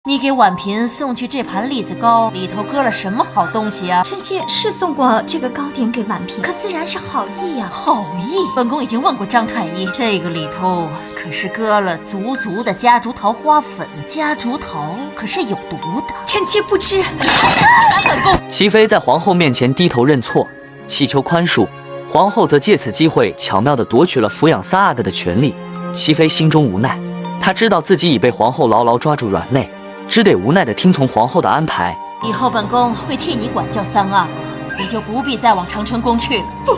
你给婉嫔送去这盘栗子糕，里头搁了什么好东西啊？臣妾是送过这个糕点给婉嫔，可自然是好意呀。好意？本宫已经问过张太医，这个里头可是搁了足足的夹竹桃花粉，夹竹桃可是有毒的。臣妾不知。你好胆欺瞒本宫！齐妃在皇后面前低头认错，祈求宽恕。皇后则借此机会巧妙地夺取了抚养萨阿哥的权利。齐妃心中无奈，她知道自己已被皇后牢牢抓住软肋，只得无奈地听从皇后的安排。以后本宫会替你管教三阿哥，你就不必再往长春宫去了。不，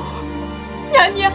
娘。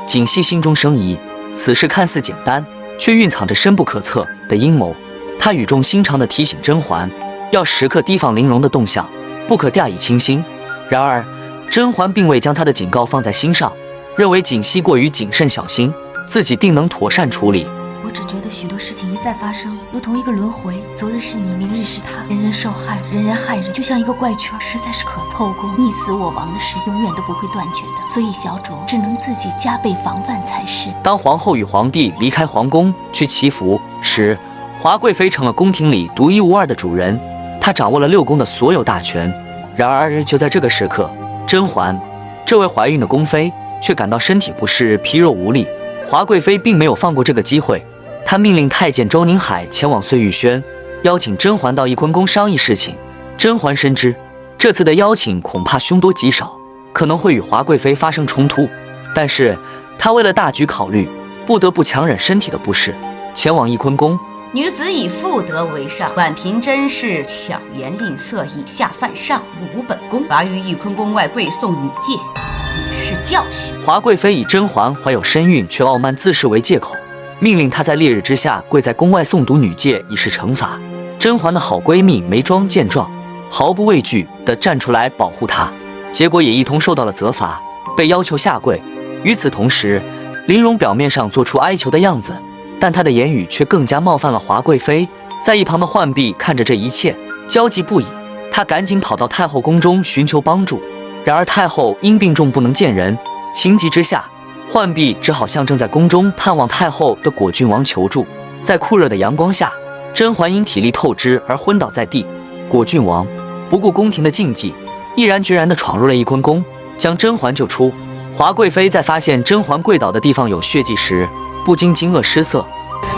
槿汐心中生疑，此事看似简单，却蕴藏着深不可测的阴谋。她语重心长地提醒甄嬛，要时刻提防玲珑的动向，不可掉以轻心。然而，甄嬛并未将她的警告放在心上，认为槿汐过于谨慎小心，自己定能妥善处理。我只觉得许多事情一再发生，如同一个轮回，昨日是你，明日是他，人人受害，人人害人，就像一个怪圈，实在是可怕。后宫你死我亡的事永远都不会断绝的，所以小主只能自己加倍防范才是。当皇后与皇帝离开皇宫去祈福时，华贵妃成了宫廷里独一无二的主人，她掌握了6宫的所有大权。然而就在这个时刻，甄嬛这位怀孕的宫妃却感到身体不适，疲弱无力。华贵妃并没有放过这个机会，她命令太监周宁海前往碎玉轩，邀请甄嬛到翊坤宫商议事情。甄嬛深知这次的邀请恐怕凶多吉少，可能会与华贵妃发生冲突，但是她为了大局考虑，不得不强忍身体的不适，前往翊坤宫。女子以妇德为上，婉嫔真是巧言令色，以下犯上，侮本宫，罚于翊坤宫外跪送女戒，以示教训。华贵妃以甄嬛怀有身孕却傲慢自恃为借口，命令她在烈日之下跪在宫外诵读女戒，以示惩罚。甄嬛的好闺蜜眉庄见状，毫不畏惧地站出来保护她，结果也一同受到了责罚，被要求下跪。与此同时，玲珑表面上做出哀求的样子，但她的言语却更加冒犯了华贵妃。在一旁的浣碧看着这一切，焦急不已，她赶紧跑到太后宫中寻求帮助。然而太后因病重不能见人，情急之下，浣碧只好向正在宫中探望太后的果郡王求助。在酷热的阳光下，甄嬛因体力透支而昏倒在地。果郡王不顾宫廷的禁忌，毅然决然地闯入了翊坤宫，将甄嬛救出。华贵妃在发现甄嬛跪倒的地方有血迹时，不禁惊愕失色。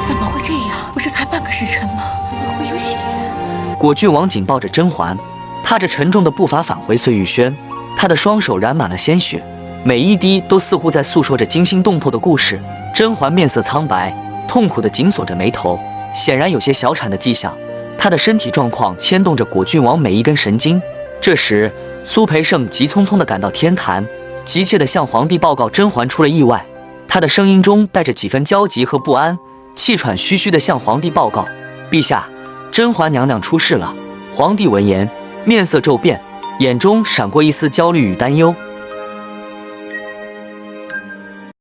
怎么会这样？不是才半个时辰吗？怎么会有血？果郡王紧抱着甄嬛，踏着沉重的步伐返回碎玉轩，他的双手染满了鲜血，每一滴都似乎在诉说着惊心动魄的故事。甄嬛面色苍白，痛苦地紧锁着眉头，显然有些小产的迹象。她的身体状况牵动着果郡王每一根神经。这时，苏培盛急匆匆地赶到天坛，急切地向皇帝报告甄嬛出了意外。他的声音中带着几分焦急和不安，气喘吁吁地向皇帝报告：“陛下，甄嬛娘娘出事了。”皇帝闻言，面色骤变，眼中闪过一丝焦虑与担忧。